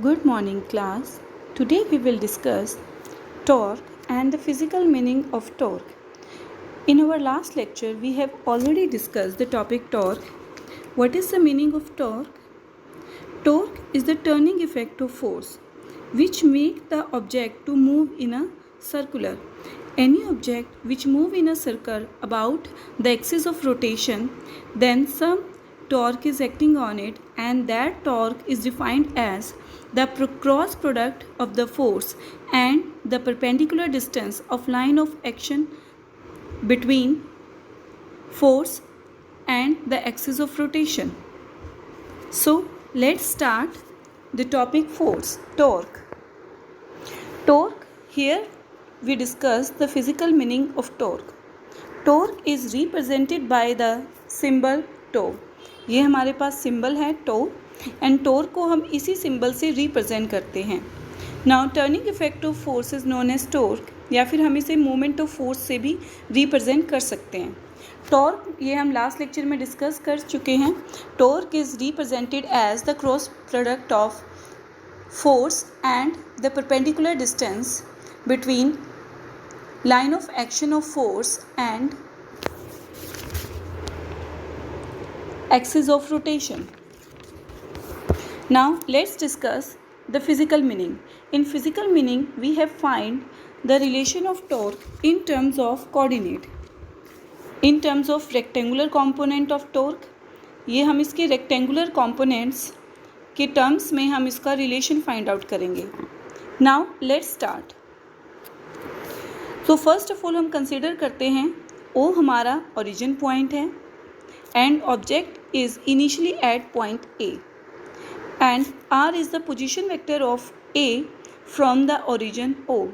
Good morning, class. Today we will discuss torque and the physical meaning of torque. In our last lecture, we have already discussed the topic torque. What is the meaning of torque? Torque is the turning effect of force which make the object to move in a circular. Any object which move in a circle about the axis of rotation, then some torque is acting on it, and that torque is defined as the cross product of the force and the perpendicular distance of line of action between force and the axis of rotation. So let's start the topic force, torque. Torque, here we discuss the physical meaning of torque. Torque is represented by the symbol tau. ये हमारे पास symbol है tau, and torque को हम इसी symbol से represent करते हैं. Now turning effect of force is known as torque, या फिर हम इसे मूवमेंट ऑफ फोर्स से भी रिप्रेजेंट कर सकते हैं. टॉर्क ये हम लास्ट लेक्चर में डिस्कस कर चुके हैं. Torque is represented as the cross product of force and the perpendicular distance between line of action of force and axis of rotation. Now let's discuss the physical meaning. In physical meaning we have find the relation of torque in terms of coordinate. In terms of rectangular component of torque, ये हम इसके rectangular components के terms में हम इसका relation find out करेंगे. Now let's start. तो first of all हम कंसिडर करते हैं ओ हमारा ओरिजिन पॉइंट है and object is initially at point A, and R is the position vector of A from the origin O.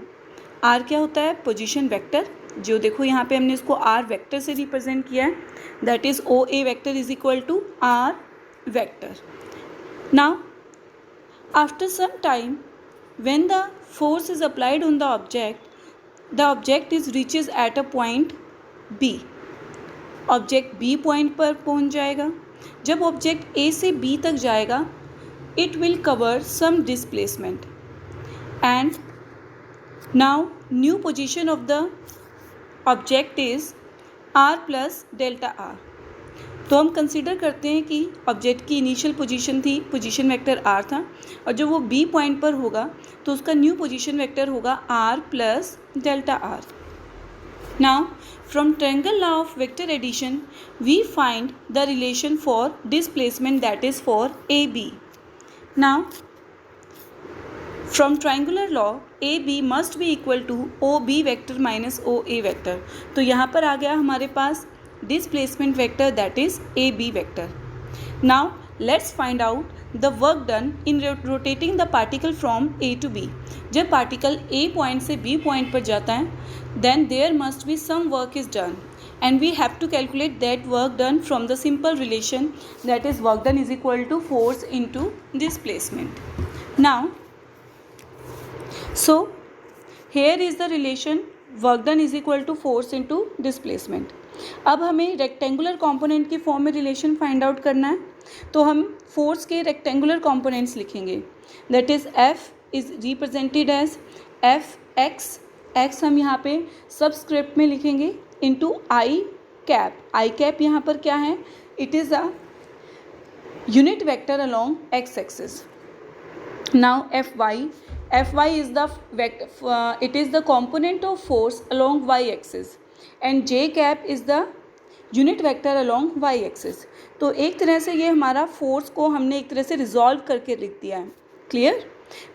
R क्या होता है? Position vector. जो देखो यहाँ पे हमने इसको आर वेक्टर से रिप्रेजेंट किया है, that is O A vector is equal to R vector. Now after some time when the force is applied on the object, the object is reaches at a point B. Object B point पर पहुंच जाएगा. जब object A से B तक जाएगा, it will cover some displacement, and now new position of the object is r plus delta r. तो हम consider करते हैं कि ऑब्जेक्ट की इनिशियल पोजीशन थी, पोजीशन वेक्टर आर था, और जब वो बी पॉइंट पर होगा तो उसका न्यू पोजीशन वेक्टर होगा R plus delta R. Now from triangle law of vector addition we find the relation for displacement, that is for A B. Now from triangular law A B must be equal to O B vector minus O A vector. तो यहाँ पर आ गया हमारे पास displacement vector, that is AB vector. Now let's find out the work done in rotating the particle from A to B. जब particle A point से B point पर जाता है, then there must be some work is done, and we have to calculate that work done from the simple relation, that is work done is equal to force into displacement. Now so here is the relation work done is equal to force into displacement. अब हमें rectangular component की form में relation find out करना है, तो हम force के rectangular components लिखेंगे, that is F is represented as F X. X हम यहाँ पे सबस्क्रिप्ट में लिखेंगे into I cap. I cap यहाँ पर क्या है? It is a unit vector along X axis. Now F Y is the vector, it is the component of force along y axis, and J cap is the unit vector along Y axis. तो एक तरह से ये हमारा force को हमने एक तरह से रिजॉल्व करके लिख दिया है. क्लियर?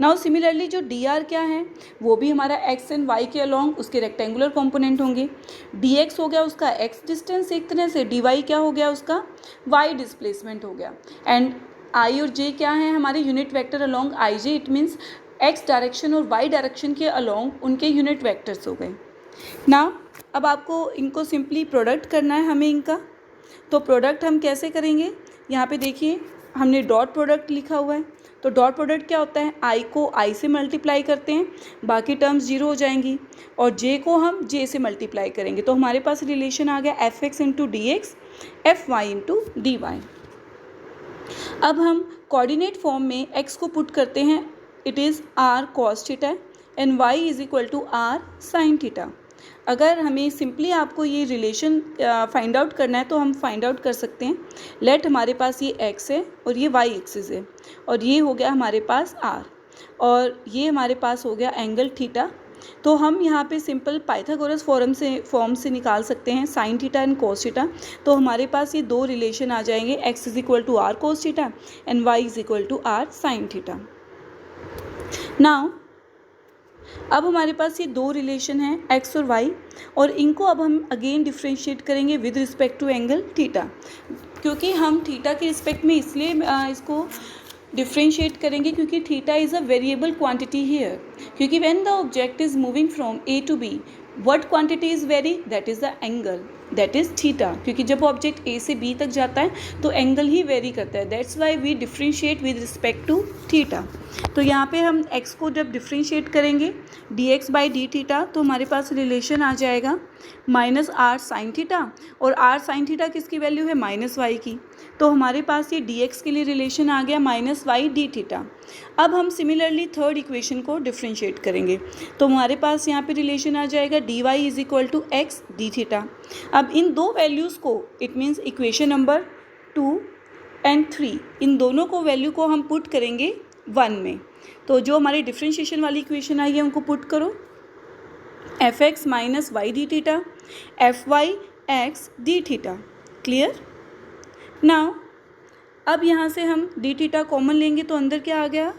नाउ सिमिलरली जो डी आर क्या है, वो भी हमारा एक्स एंड वाई के अलोंग उसके रेक्टेंगुलर कंपोनेंट होंगे. डी एक्स हो गया उसका एक्स डिस्टेंस एक तरह से, डी वाई क्या हो गया उसका वाई डिस्प्लेसमेंट हो गया, एंड आई और जे क्या है हमारे unit vector along I J. It means x direction और वाई डायरेक्शन के अलोंग उनके यूनिट वेक्टर्स हो गए. ना अब आपको इनको सिंपली प्रोडक्ट करना है हमें इनका. तो प्रोडक्ट हम कैसे करेंगे? यहाँ पे देखिए हमने डॉट प्रोडक्ट लिखा हुआ है. तो डॉट प्रोडक्ट क्या होता है? आई को आई से मल्टीप्लाई करते हैं, बाकी टर्म्स जीरो हो जाएंगी, और जे को हम जे से मल्टीप्लाई करेंगे. तो हमारे पास रिलेशन आ गया F X into D X, F Y into D Y. अब हम कोऑर्डिनेट फॉर्म में एक्स को पुट करते हैं it is R cos theta and Y is equal to R sine theta. अगर हमें सिंपली आपको ये रिलेशन फाइंड आउट करना है तो हम फाइंड आउट कर सकते हैं। लेट हमारे पास ये एक्स है और ये वाई एक्सिस है और ये हो गया हमारे पास आर और ये हमारे पास हो गया एंगल थीटा। तो हम यहाँ पे सिंपल पाइथागोरस फॉर्म से निकाल सकते हैं sine theta and cos theta. तो हमारे पास ये दो रिलेशन आ जाएंगे, X is equal to R cos theta and Y is equal to R sine theta. Now अब हमारे पास ये दो रिलेशन हैं एक्स और वाई और इनको अब हम अगेन डिफ्रेंशिएट करेंगे with respect to angle theta, क्योंकि हम थीटा के रिस्पेक्ट में इसलिए इसको डिफ्रेंशिएट करेंगे क्योंकि theta is a variable quantity here, क्योंकि when the object is moving from a to b what quantity is vary, that is the angle, that is theta, क्योंकि जब ऑब्जेक्ट ए से बी तक जाता है तो एंगल ही वेरी करता है, that's why we differentiate with respect to theta. तो यहाँ पे हम x को जब डिफ्रेंशिएट करेंगे dx बाई डी थीटा तो हमारे पास रिलेशन आ जाएगा माइनस आर साइन थीटा और आर साइन थीटा किसकी वैल्यू है माइनस वाई की, तो हमारे पास ये dx के लिए रिलेशन आ गया माइनस वाई डी थीटा। अब हम सिमिलरली थर्ड इक्वेशन को डिफ्रेंशिएट करेंगे तो हमारे पास यहाँ पे रिलेशन आ जाएगा dy is equal to X D theta. अब इन दो वैल्यूज़ को, it means equation number 2 and 3, इन दोनों को वैल्यू को हम पुट करेंगे 1 में। तो जो हमारी डिफ्रेंशिएशन वाली इक्वेशन आई है उनको पुट करो, F X minus Y D theta F Y X D theta. Clear? Now अब यहाँ से हम डी थीटा कॉमन लेंगे तो अंदर क्या आ गया,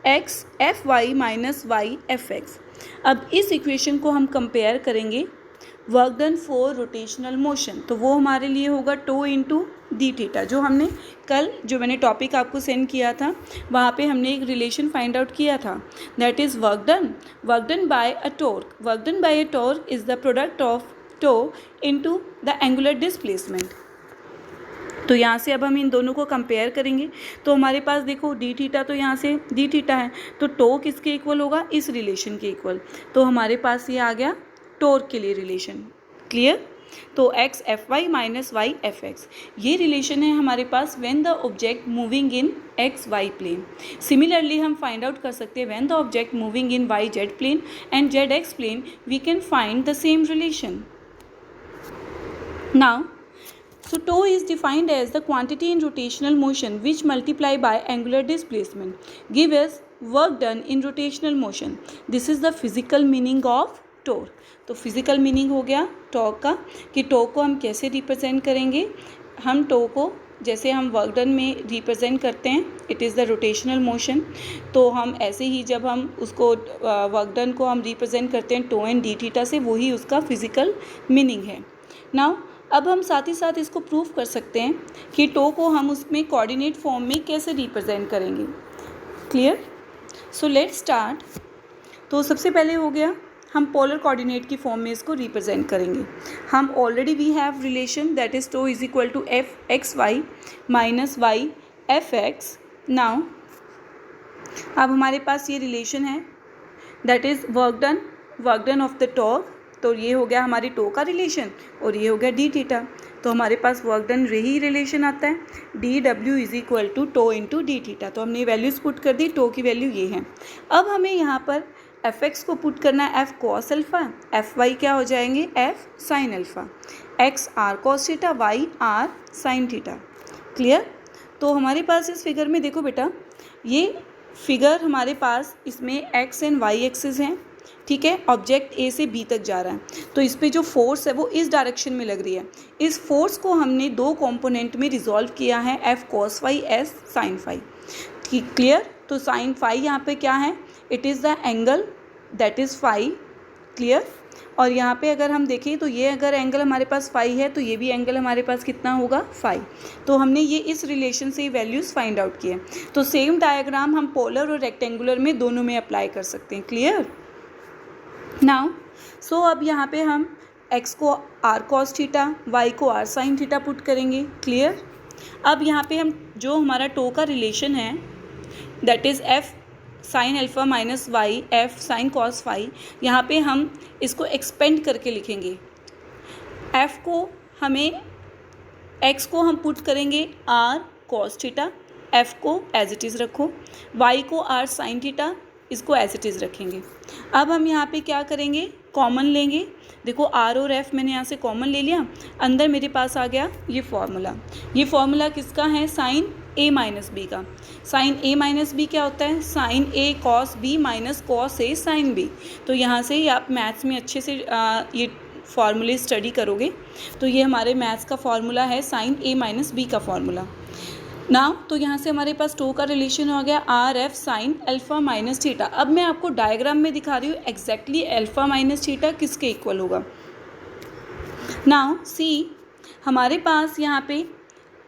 X F Y minus Y F X. अब इस इक्वेशन को हम कंपेयर करेंगे work done for rotational motion, तो वो हमारे लिए होगा टो इंटू डी थीटा। जो हमने कल जो मैंने टॉपिक आपको सेंड किया था वहाँ पे हमने एक रिलेशन फाइंड आउट किया था, that is work done by a torque. Work done by a torque is the product of tau into the angular displacement. तो यहाँ से अब हम इन दोनों को कंपेयर करेंगे तो हमारे पास देखो डी थीटा, तो यहाँ से डी थीटा है तो टो किसके इक्वल होगा, इस रिलेशन के इक्वल। तो हमारे पास ये आ गया टॉर्क के लिए रिलेशन। क्लियर? तो x F Y minus Y F x, ये रिलेशन है हमारे पास when the object moving in x Y plane. Similarly हम फाइंड आउट कर सकते हैं when the object moving in y z plane and z x plane, we can find the same relation. Now so tau is defined as the quantity in rotational motion which multiply by angular displacement give us work done in rotational motion. This is the physical meaning of torque. तो physical meaning हो गया torque का कि torque को हम कैसे represent करेंगे। हम टॉर्क को जैसे हम वर्क डन में रिप्रेजेंट करते हैं, it is the rotational motion, तो हम ऐसे ही जब हम उसको वर्क डन को हम रिप्रेजेंट करते हैं टो एंड डी थीटा से, वही उसका फिजिकल मीनिंग है। नाउ अब हम साथ ही साथ इसको प्रूव कर सकते हैं कि टो को हम उसमें कोऑर्डिनेट फॉर्म में कैसे रिप्रेजेंट करेंगे। क्लियर? So let's start. तो सबसे पहले हो गया हम पोलर कोऑर्डिनेट की फॉर्म में इसको रिप्रेजेंट करेंगे। हम already we have relation that is tau is equal to F X Y minus Y F X. Now अब हमारे पास ये रिलेशन है that is work done of the torque, तो ये हो गया हमारी टो का रिलेशन और ये हो गया डी थीटा। तो हमारे पास वर्क डन ही रिलेशन आता है D W is equal to tau into D theta. तो हमने वैल्यूज़ पुट कर दी, टो की वैल्यू ये है। अब हमें यहाँ पर एफ एक्स को पुट करना है F cos alpha, F Y क्या हो जाएंगे F sine alpha, X R cos theta, Y R sine theta. Clear? तो हमारे पास इस फिगर में देखो बेटा, ये फिगर हमारे पास इसमें एक्स एंड वाई एक्सिस हैं, ठीक है। ऑब्जेक्ट ए से बी तक जा रहा है तो इस पे जो फोर्स है वो इस डायरेक्शन में लग रही है। इस फोर्स को हमने दो कंपोनेंट में रिजॉल्व किया है, F cos phi S sine phi. Clear? तो साइन फाई यहाँ पे क्या है, it is the angle that is phi. Clear? और यहाँ पे अगर हम देखें तो ये अगर एंगल हमारे पास फाई है तो ये भी एंगल हमारे पास कितना होगा फाई। तो हमने ये इस रिलेशन से वैल्यूज़ फाइंड आउट किए। तो सेम डायग्राम हम पोलर और रेक्टेंगुलर में दोनों में अप्लाई कर सकते हैं। क्लियर? नाउ सो अब यहाँ पे हम x को आर कॉस थीटा, y को आर साइन थीटा पुट करेंगे। क्लियर? अब यहाँ पे हम जो हमारा टो का रिलेशन है that is f sine alpha minus Y f sine cos phi, यहाँ पे हम इसको एक्सपेंड करके लिखेंगे। f को हमें x को हम पुट करेंगे r कॉस थीटा एफ को एज इट इज़ रखो, वाई को आर साइन थीटा, इसको एज इट इज़ रखेंगे। अब हम यहाँ पे क्या करेंगे, कॉमन लेंगे। देखो आर और एफ मैंने यहाँ से कॉमन ले लिया, अंदर मेरे पास आ गया ये फॉर्मूला। ये फॉर्मूला किसका है, साइन ए माइनस बी का। साइन ए माइनस बी क्या होता है, sign A cos B minus cos A sine B. तो यहाँ से ही आप मैथ्स में अच्छे से ये फार्मूले स्टडी करोगे। तो ये हमारे मैथ्स का फार्मूला है, साइन ए माइनस बी का फार्मूला। नाउ तो यहाँ से हमारे पास टो का रिलेशन हो गया are F sine alpha minus theta. अब मैं आपको डायग्राम में दिखा रही हूँ एग्जैक्टली अल्फ़ा माइनस थीटा किसके इक्वल होगा। नाउ सी, हमारे पास यहाँ पे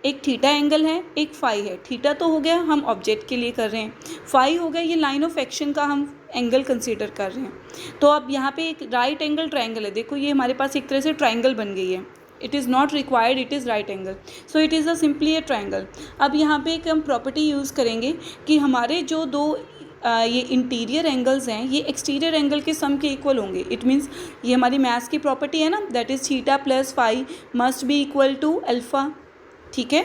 एक थीटा एंगल है, एक फाई है। थीटा तो हो गया, हम ऑब्जेक्ट के लिए कर रहे हैं। फाई हो गया, ये लाइन ऑफ एक्शन का हम एंगल कंसीडर कर रहे हैं। तो अब यहाँ पे एक राइट एंगल ट्रायंगल है, देखो ये हमारे पास एक तरह से ट्रायंगल बन गई है। It is not required, it is right angle, so it is a simply a triangle. अब यहाँ पे एक हम प्रॉपर्टी यूज़ करेंगे कि हमारे जो दो ये इंटीरियर एंगल्स हैं ये एक्सटीरियर एंगल के सम के इक्वल होंगे। इट मीन्स ये हमारी मैथ्स की प्रॉपर्टी है ना, that is theta plus phi must be equal to alpha. ठीक है,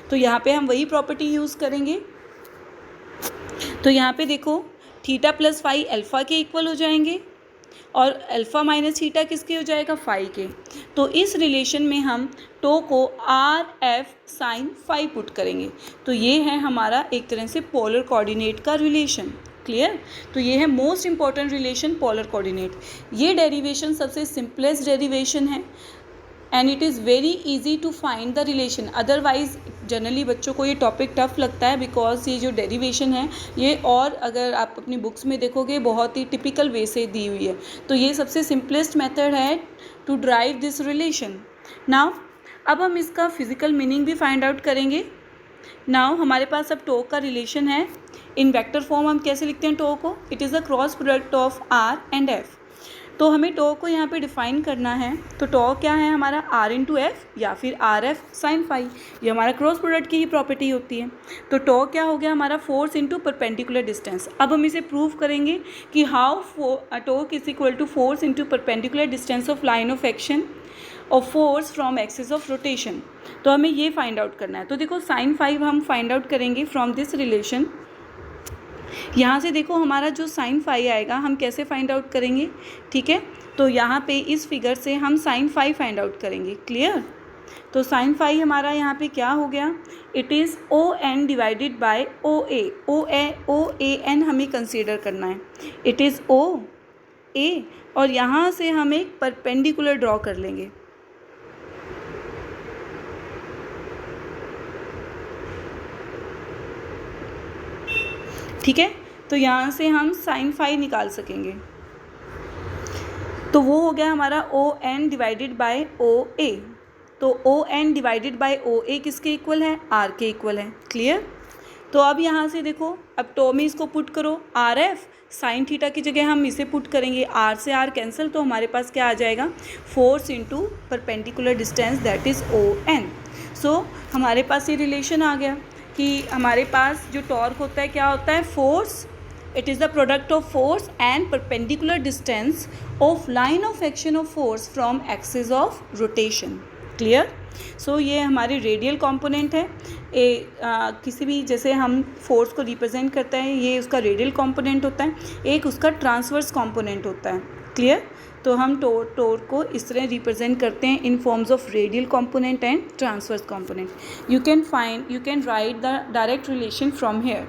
तो यहाँ पे हम वही प्रॉपर्टी यूज़ करेंगे। तो यहाँ पे देखो थीटा प्लस फाई अल्फ़ा के इक्वल हो जाएंगे और अल्फ़ा माइनस थीटा किसके हो जाएगा, फाई के। तो इस रिलेशन में हम टो को R F sine phi put करेंगे। तो ये है हमारा एक तरह से पोलर कोऑर्डिनेट का रिलेशन। क्लियर, तो ये है most important relation, polar coordinate. ये डेरिवेशन सबसे सिंपलेस्ट डेरिवेशन है and it is very easy to find the relation. Otherwise generally बच्चों को ये टॉपिक टफ लगता है बिकॉज ये जो डेरिवेशन है ये, और अगर आप अपनी बुक्स में देखोगे बहुत ही टिपिकल वे से दी हुई है। तो ये सबसे सिंपलेस्ट मेथड है to derive this relation. Now अब हम इसका फिजिकल मीनिंग भी फाइंड आउट करेंगे। नाउ हमारे पास अब टो का रिलेशन है इन वेक्टर फॉर्म। हम कैसे लिखते हैं टो को, it is a cross product of R and F. तो हमें टो को यहाँ पे डिफाइन करना है। तो टो क्या है हमारा, आर इंटू एफ या फिर आर एफ साइन फाई, ये हमारा क्रॉस प्रोडक्ट की ही प्रॉपर्टी होती है। तो टो क्या हो गया हमारा, फोर्स इंटू परपेंडिकुलर डिस्टेंस। अब हम इसे प्रूव करेंगे कि how tau is equal to force into perpendicular distance of line of action of force from axis of rotation. तो हमें ये फाइंड आउट करना है। तो देखो साइन फाइव हम फाइंड आउट करेंगे फ्रॉम दिस रिलेशन। यहाँ से देखो हमारा जो साइन फाई आएगा हम कैसे फाइंड आउट करेंगे, ठीक है। तो यहाँ पे इस फिगर से हम साइन फाई फाइंड आउट करेंगे। क्लियर, तो साइन फाई हमारा यहाँ पे क्या हो गया, it is O N divided by O A N हमें कंसीडर करना है। इट इज़ ओ ए और यहाँ से हम एक परपेंडिकुलर ड्रॉ कर लेंगे। ठीक है, तो यहाँ से हम साइन फाई निकाल सकेंगे। तो वो हो गया हमारा ओ एन डिवाइडेड बाय ओ ए। तो ओ एन डिवाइडेड बाय ओ ए किसके इक्वल है, आर के इक्वल है। क्लियर, तो अब यहाँ से देखो अब टो में इसको पुट करो, आर एफ साइन थीटा की जगह हम इसे पुट करेंगे, आर से आर कैंसिल, तो हमारे पास क्या आ जाएगा, force into perpendicular distance that is O n. So हमारे पास ये रिलेशन आ गया कि हमारे पास जो टॉर्क होता है क्या होता है, force, it is the product of force and perpendicular distance of line of action of force from axis of rotation. Clear, so ये हमारे रेडियल कंपोनेंट है। किसी भी जैसे हम फोर्स को रिप्रेजेंट करते हैं ये उसका रेडियल कंपोनेंट होता है, एक उसका ट्रांसवर्स कंपोनेंट होता है। क्लियर, तो हम टोर को इस तरह रिप्रेजेंट करते हैं in forms of radial component and transverse component. You can write the direct relation from here.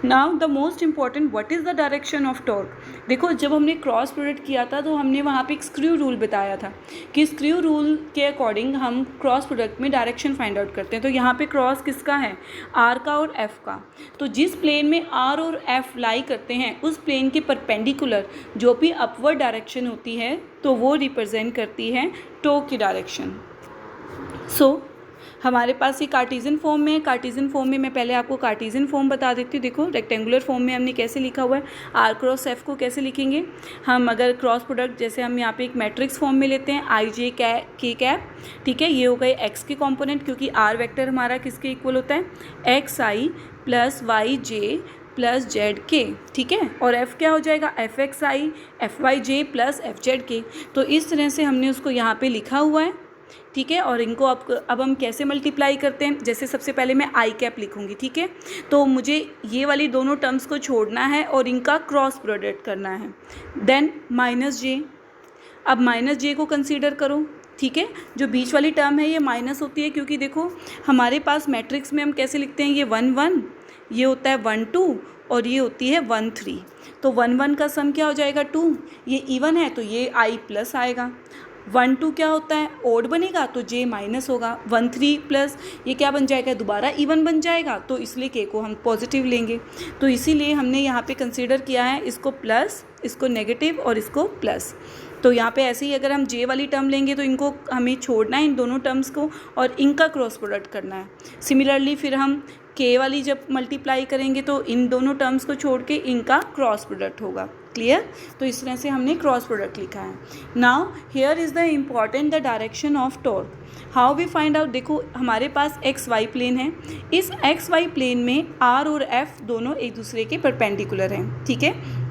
Now the most important, what is the direction of torque. देखो जब हमने क्रॉस प्रोडक्ट किया था तो हमने वहाँ पे एक स्क्रू रूल बताया था कि स्क्रू रूल के अकॉर्डिंग हम क्रॉस प्रोडक्ट में डायरेक्शन फाइंड आउट करते हैं। तो यहाँ पे क्रॉस किसका है, आर का और एफ का। तो जिस प्लेन में आर और एफ लाई करते हैं उस प्लेन के परपेंडिकुलर जो भी अपवर्ड डायरेक्शन होती है तो वो रिप्रेजेंट करती है टो की डायरेक्शन। सो हमारे पास ये कार्टेशियन फॉर्म में है। कार्टेशियन फॉर्म में मैं पहले आपको कार्टेशियन फॉर्म बता देती हूँ। देखो रेक्टेंगुलर फॉर्म में हमने कैसे लिखा हुआ है, आर क्रॉस एफ को कैसे लिखेंगे हम, अगर क्रॉस प्रोडक्ट जैसे हम यहाँ पे एक मैट्रिक्स फॉर्म में लेते हैं आई जे के कैप, ठीक है, ये हो गए एक्स के कंपोनेंट क्योंकि आर वेक्टर हमारा किसके इक्वल होता है, X I plus Y J plus Z K, ठीक है, और एफ क्या हो जाएगा, F X I F Y J plus F Z K. तो इस तरह से हमने उसको यहाँ पे लिखा हुआ है। ठीक है। और इनको अब हम कैसे मल्टीप्लाई करते हैं, जैसे सबसे पहले मैं आई कैप लिखूँगी, ठीक है। तो मुझे ये वाली दोनों टर्म्स को छोड़ना है और इनका क्रॉस प्रोडक्ट करना है। देन माइनस जे, अब माइनस जे को कंसीडर करो, ठीक है। जो बीच वाली टर्म है ये माइनस होती है, क्योंकि देखो हमारे पास मैट्रिक्स में हम कैसे लिखते हैं, ये 1 1, ये होता है 1 2 और ये होती है 1 3। तो 1 1 का सम क्या हो जाएगा 2, ये इवन है तो ये आई प्लस आएगा। 1 2 क्या होता है, ओड बनेगा तो जे माइनस होगा। 1 3 प्लस ये क्या बन जाएगा, दोबारा इवन बन जाएगा, तो इसलिए के को हम पॉजिटिव लेंगे। तो इसीलिए हमने यहाँ पे कंसीडर किया है इसको प्लस, इसको नेगेटिव और इसको प्लस। तो यहाँ पे ऐसे ही अगर हम जे वाली टर्म लेंगे तो इनको हमें छोड़ना है, इन दोनों टर्म्स को, और इनका क्रॉस प्रोडक्ट करना है। सिमिलरली फिर हम के वाली जब मल्टीप्लाई करेंगे तो इन दोनों टर्म्स को छोड़ के इनका क्रॉस प्रोडक्ट होगा। क्लियर। तो इस तरह से हमने क्रॉस प्रोडक्ट लिखा है। Now here is the important the direction of torque. How we find out, देखो हमारे पास एक्स वाई प्लेन है, इस एक्स वाई प्लेन में आर और एफ दोनों एक दूसरे के परपेंडिकुलर हैं, ठीक है।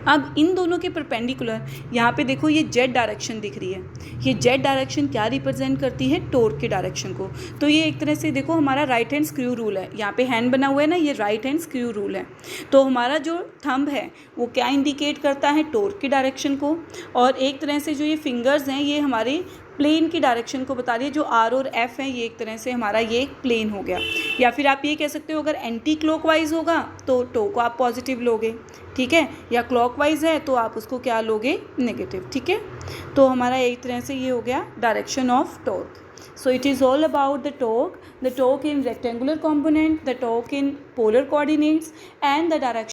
अब इन दोनों के परपेंडिकुलर यहाँ पे देखो ये जेड डायरेक्शन दिख रही है, ये जेड डायरेक्शन क्या रिप्रेजेंट करती है, टॉर्क के डायरेक्शन को। तो ये एक तरह से देखो हमारा राइट हैंड स्क्रू रूल है, यहाँ पे हैंड बना हुआ है ना, ये राइट हैंड स्क्रू रूल है। तो हमारा जो थंब है वो क्या इंडिकेट करता है, टॉर्क की डायरेक्शन को, और एक तरह से जो ये फिंगर्स हैं ये हमारे प्लेन की डायरेक्शन को बता रही है। जो आर और एफ है ये एक तरह से हमारा ये प्लेन हो गया। या फिर आप ये कह सकते हो अगर एंटी क्लॉकवाइज होगा तो टो को आप पॉजिटिव लोगे, ठीक है, या क्लॉकवाइज है तो आप उसको क्या लोगे, नेगेटिव, ठीक है। तो हमारा एक तरह से ये हो गया direction of torque. So it is all about the torque in rectangular component, the torque in polar coordinates and the direction